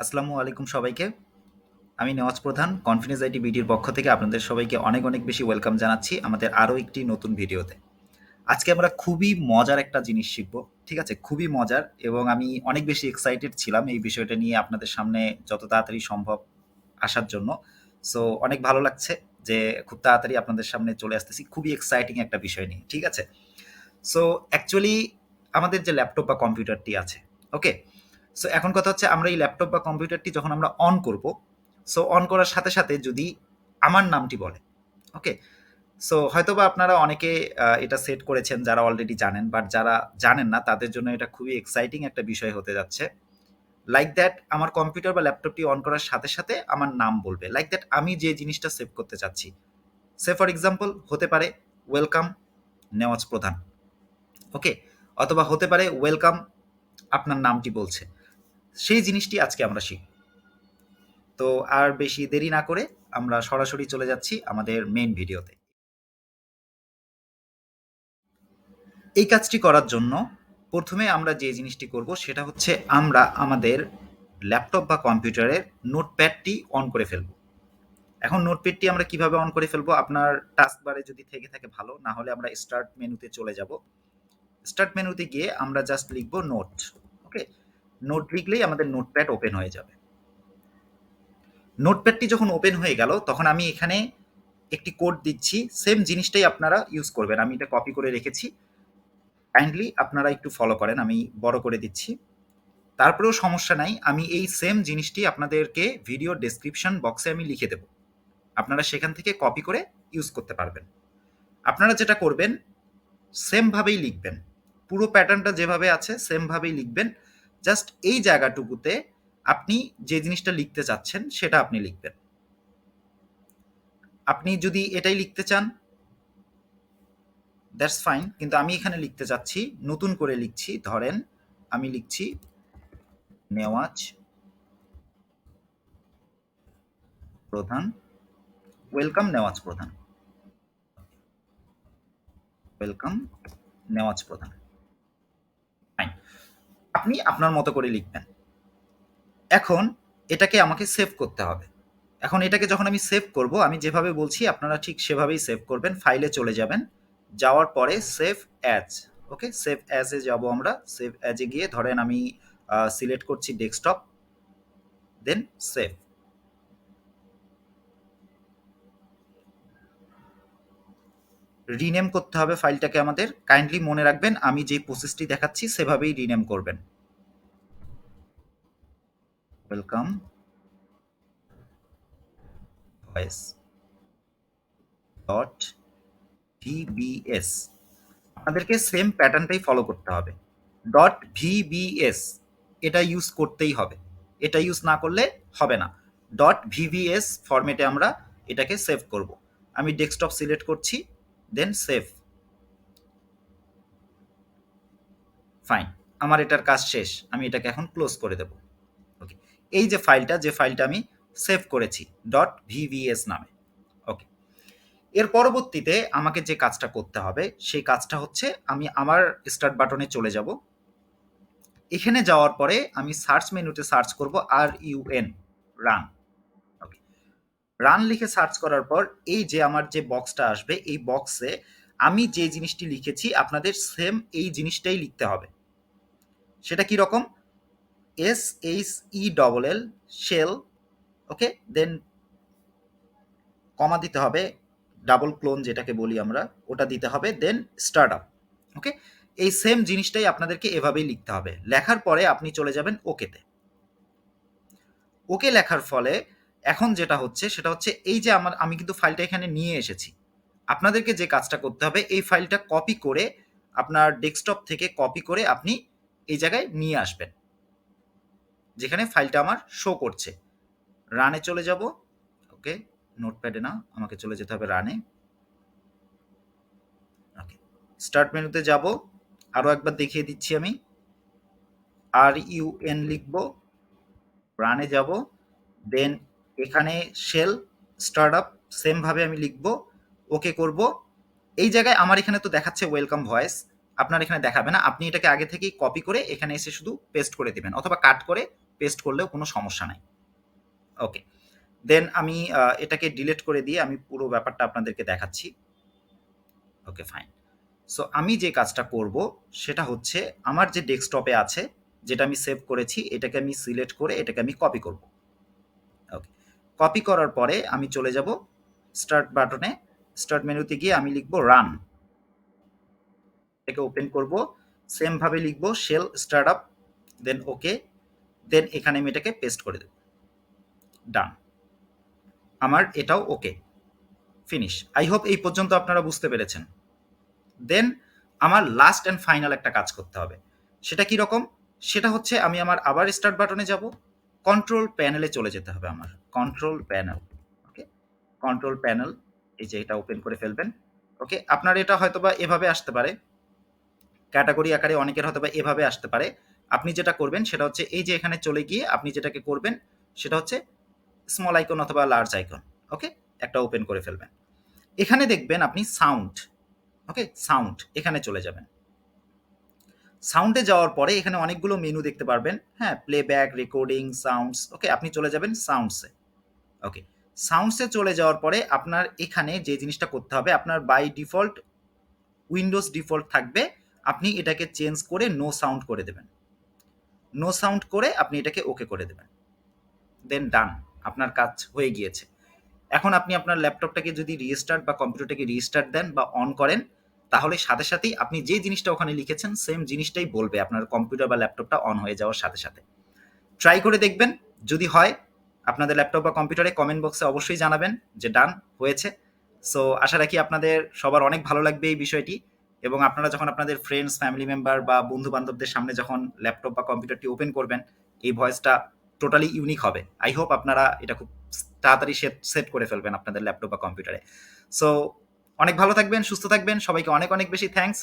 আসসালামু আলাইকুম সবাইকে। আমি নেওয়াজ প্রধান কনফিডেন্স আইটি বিডির পক্ষ থেকে আপনাদের সবাইকে অনেক অনেক বেশি ওয়েলকাম জানাচ্ছি আমাদের আরও একটি নতুন ভিডিওতে। আজকে আমরা খুবই মজার একটা জিনিস শিখব। ঠিক আছে? খুবই মজার এবং আমি অনেক বেশি এক্সাইটেড ছিলাম এই বিষয়টা নিয়ে আপনাদের সামনে যত তাড়াতাড়ি সম্ভব আসার জন্য। সো অনেক ভালো লাগছে যে খুব তাড়াতাড়ি আপনাদের সামনে চলে আসতেছি। খুবই এক্সাইটিং একটা বিষয় নিয়ে। ঠিক আছে? সো অ্যাকচুয়ালি আমাদের যে ল্যাপটপ বা কম্পিউটারটি আছে, ওকে? সো এখন কথা হচ্ছে আমরা এই ল্যাপটপ বা কম্পিউটারটি যখন আমরা অন করব, সো অন করার সাথে সাথে যদি আমার নামটি বলে, ওকে? সো হয়তোবা আপনারা অনেকে এটা সেট করেছেন যারা অলরেডি জানেন, বাট যারা জানেন না তাদের জন্য এটা খুবই এক্সাইটিং একটা বিষয় হতে যাচ্ছে। লাইক দ্যাট আমার কম্পিউটার বা ল্যাপটপটি অন করার সাথে সাথে আমার নাম বলবে। লাইক দ্যাট আমি যে জিনিসটা সেভ করতে চাচ্ছি। সে ফর এক্সাম্পল হতে পারে ওয়েলকাম নেওয়াজ প্রধান, ওকে? অথবা হতে পারে ওয়েলকাম আপনার নামটি বলছে। সেই জিনিসটি আজকে আমরা শিখব। তো আর বেশি দেরি না করে আমরা সরাসরি চলে যাচ্ছি আমাদের মেইন ভিডিওতে। এই কাজটি করার জন্য প্রথমে আমরা যে জিনিসটি করব সেটা হচ্ছে আমরা আমাদের ল্যাপটপ বা কম্পিউটারের নোটপ্যাডটি অন করে ফেলব। এখন নোটপ্যাডটি আমরা কিভাবে অন করে ফেলবো? আপনার টাস্ক বারে যদি থেকে থাকে ভালো, না হলে আমরা স্টার্ট মেনুতে চলে যাব। স্টার্ট মেনুতে গিয়ে আমরা জাস্ট লিখব নোট, ওকে? নোট লিখলেই আমাদের নোটপ্যাড ওপেন হয়ে যাবে। নোটপ্যাডটি যখন ওপেন হয়ে গেল তখন আমি এখানে একটি কোড দিচ্ছি, সেম জিনিসটাই আপনারা ইউজ করবেন। আমি এটা কপি করে রেখেছি, কাইন্ডলি আপনারা একটু ফলো করেন। আমি বড় করে দিচ্ছি, তারপরেও সমস্যা নাই। আমি এই সেম জিনিসটি আপনাদেরকে ভিডিও ডেসক্রিপশন বক্সে আমি লিখে দেব, আপনারা সেখান থেকে কপি করে ইউজ করতে পারবেন। আপনারা যেটা করবেন সেমভাবেই লিখবেন, পুরো প্যাটার্নটা যেভাবে আছে সেমভাবেই লিখবেন। জাস্ট এই জায়গাটুকুতে আপনি যে জিনিসটা লিখতে চাচ্ছেন সেটা আপনি লিখবেন। আপনি যদি এটাই লিখতে চান দ্যাটস ফাইন, কিন্তু আমি এখানে লিখতে চাচ্ছি, নতুন করে লিখছি। ধরেন আমি লিখছি নেওয়াজ প্রধান, ওয়েলকাম নেওয়াজ প্রধান, ওয়েলকাম নেওয়াজ প্রধান। ফাইন, আপনি আপনার মতো করে লিখবেন। এখন এটাকে আমাকে সেভ করতে হবে। এখন এটাকে যখন আমি সেভ করব, আমি যেভাবে বলছি আপনারা ঠিক সেভাবেই সেভ করবেন। ফাইলে চলে যাবেন, যাওয়ার পরে সেভ অ্যাজ, ওকে? সেভ অ্যাজে যাব আমরা। সেভ অ্যাজে গিয়ে ধরেন আমি সিলেক্ট করছি ডেস্কটপ, দেন সেভ। রিনেম করতে হবে ফাইলটাকে আমাদের। কাইন্ডলি মনে রাখবেন আমি যে প্রসেসটি দেখাচ্ছি সেভাবেই রিনেম করবেন। ওয়েলকাম ভয়েস ডট ভিবিএস, আপনাদেরকে সেম প্যাটার্নটাই ফলো করতে হবে। ডট ভিবিএস এটা ইউজ করতেই হবে, এটা ইউজ না করলে হবে না। ডট ভিভিএস ফরম্যাটে আমরা এটাকে সেভ করব। আমি ডেস্কটপ সিলেক্ট করছি, দেন সেভ। ফাইন, আমার এটার কাজ শেষ। আমি এটাকে এখন ক্লোজ করে দেব, ওকে? এই যে ফাইলটা, যে ফাইলটা আমি সেভ করেছি ডট ভিভিএস নামে, ওকে? এর পরবর্তীতে আমাকে যে কাজটা করতে হবে সেই কাজটা হচ্ছে আমি আমার স্টার্ট বাটনে চলে যাব। এখানে যাওয়ার পরে আমি সার্চ মেনুতে সার্চ করব RUN, রান, ওকে? রান লিখে সার্চ করার পর এই যে আমার যে বক্সটা আসবে এই বক্সে আমি যে জিনিসটি লিখেছি আপনাদের সেম এই জিনিসটাই লিখতে হবে। সেটা কি রকম? SHELL শেল, ওকে? দেন কমা দিতে হবে, ডাবল ক্লোন যেটাকে বলি আমরা, ওটা দিতে হবে, দেন স্টার্ট আপ, ওকে? এই সেম জিনিসটাই আপনাদেরকে এভাবেই লিখতে হবে। লেখার পরে আপনি চলে যাবেন ওকেতে। ওকে লেখার ফলে এখন যেটা হচ্ছে সেটা হচ্ছে এই যে আমি কিন্তু ফাইলটা এখানে নিয়ে এসেছি। আপনাদেরকে যে কাজটা করতে হবে এই ফাইলটা কপি করে আপনার ডেস্কটপ থেকে কপি করে আপনি এই জায়গায় নিয়ে আসবেন যেখানে ফাইলটা আমার শো করছে। রানে চলে যাব, ওকে? নোটপ্যাডে না, আমাকে চলে যেতে হবে রানে, ওকে? স্টার্ট মেনুতে যাব, আরও একবার দেখিয়ে দিচ্ছি আমি। RUN লিখব, রানে যাব, দেন এখানে শেল স্টার্ট আপ সেমভাবে আমি লিখব, ওকে করব। এই জায়গায় আমার এখানে তো দেখাচ্ছে ওয়েলকাম ভয়েস, আপনার এখানে দেখাবে না। আপনি এটাকে আগে থেকেই কপি করে এখানে এসে শুধু পেস্ট করে দিবেন অথবা কাট করে পেস্ট করলেও কোনো সমস্যা নাই। ওকে, দেন আমি এটাকে ডিলিট করে দিয়ে আমি পুরো ব্যাপারটা আপনাদেরকে দেখাচ্ছি। ওকে, ফাইন। সো আমি যে কাজটা করব সেটা হচ্ছে আমার যে ডেস্কটপে আছে, যেটা আমি সেভ করেছি, এটাকে আমি সিলেক্ট করে এটাকে আমি কপি করব। ওকে, কপি করার পরে আমি চলে যাব স্টার্ট বাটনে, স্টার্ট মেনুতে গিয়ে আমি লিখব রান, এটাকে ওপেন করব, সেম ভাবে লিখব শেল স্টার্ট আপ, দেন ওকে, দেন এখানে আমি এটাকে পেস্ট করে দেব, ডান। আমার এটাও ওকে, ফিনিশ। আই হোপ এই পর্যন্ত আপনারা বুঝতে পেরেছেন। দেন আমার লাস্ট অ্যান্ড ফাইনাল একটা কাজ করতে হবে। সেটা কি রকম? সেটা হচ্ছে আমি আমার আবার স্টার্ট বাটনে যাব, কন্ট্রোল প্যানেলে চলে যেতে হবে আমার। কন্ট্রোল প্যানেল, ওকে, কন্ট্রোল প্যানেল, এই যে এটা ওপেন করে ফেলবেন। ওকে, আপনার এটা হয়তোবা এভাবে আসতে পারে, ক্যাটাগরি আকারে অনেকের হয়তোবা এভাবে আসতে পারে। আপনি যেটা করবেন সেটা হচ্ছে এই যে এখানে চলে গিয়ে আপনি যেটাকে করবেন সেটা হচ্ছে স্মল আইকন অথবা লার্জ আইকন, ওকে, একটা ওপেন করে ফেলবেন। এখানে দেখবেন আপনি সাউন্ড, ওকে, সাউন্ড, এখানে চলে যাবেন। সাউন্ডে যাওয়ার পরে এখানে অনেকগুলো মেনু দেখতে পারবেন, হ্যাঁ, প্লেব্যাক, রেকর্ডিং, সাউন্ডস, ওকে, আপনি চলে যাবেন সাউন্ডসে। ওকে, সাউন্ডসে চলে যাওয়ার পরে আপনার এখানে যে জিনিসটা করতে হবে, আপনার বাই ডিফল্ট উইন্ডোজ ডিফল্ট থাকবে, আপনি এটাকে চেঞ্জ করে নো সাউন্ড করে দেবেন। নো সাউন্ড করে আপনি এটাকে ওকে করে দেবেন, দেন ডান, আপনার কাজ হয়ে গিয়েছে। এখন আপনি আপনার ল্যাপটপটাকে যদি রিস্টার্ট বা কম্পিউটারটাকে রিস্টার্ট দেন বা অন করেন, তাহলে সাথে সাথেই আপনি যে জিনিসটা ওখানে লিখেছেন সেম জিনিসটাই বলবে আপনার কম্পিউটার বা ল্যাপটপটা অন হয়ে যাওয়ার সাথে সাথে। ট্রাই করে দেখবেন, যদি হয় আপনাদের ল্যাপটপ বা কম্পিউটারে কমেন্ট বক্সে অবশ্যই জানাবেন যে ডান হয়েছে। সো আশা রাখি আপনাদের সবার অনেক ভালো লাগবে এই বিষয়টি, এবং আপনারা যখন আপনাদের ফ্রেন্ডস, ফ্যামিলি মেম্বার বা বন্ধু বান্ধবদের সামনে যখন ল্যাপটপ বা কম্পিউটারটি ওপেন করবেন, এই ভয়েসটা টোটালি ইউনিক হবে। আই হোপ আপনারা এটা খুব তাড়াতাড়ি সেট করে ফেলবেন আপনাদের ল্যাপটপ বা কম্পিউটারে। সো অনেক ভালো থাকবেন, সুস্থ থাকবেন, সবাইকে অনেক অনেক বেশি থ্যাঙ্কস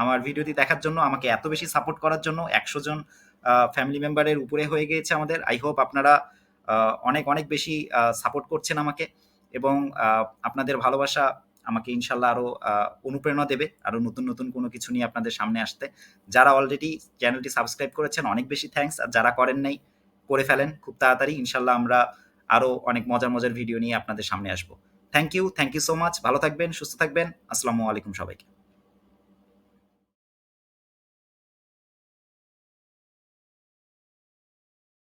আমার ভিডিওটি দেখার জন্য, আমাকে এত বেশি সাপোর্ট করার জন্য। 100 জন ফ্যামিলি মেম্বারের উপরে হয়ে গিয়েছে আমাদের। আই হোপ আপনারা অনেক অনেক বেশি সাপোর্ট করছেন আমাকে, এবং আপনাদের ভালোবাসা আমাকে ইনশাল্লাহ আরও অনুপ্রেরণা দেবে আরও নতুন নতুন কোনো কিছু নিয়ে আপনাদের সামনে আসতে। যারা অলরেডি চ্যানেলটি সাবস্ক্রাইব করেছেন অনেক বেশি থ্যাঙ্কস, আর যারা করেন নাই করে ফেলেন খুব তাড়াতাড়ি। ইনশাল্লাহ আমরা আরও অনেক মজার মজার ভিডিও নিয়ে আপনাদের সামনে আসবো। Thank you so much. ভালো থাকবেন, সুস্থ থাকবেন। আসসালামু আলাইকুম সবাইকে।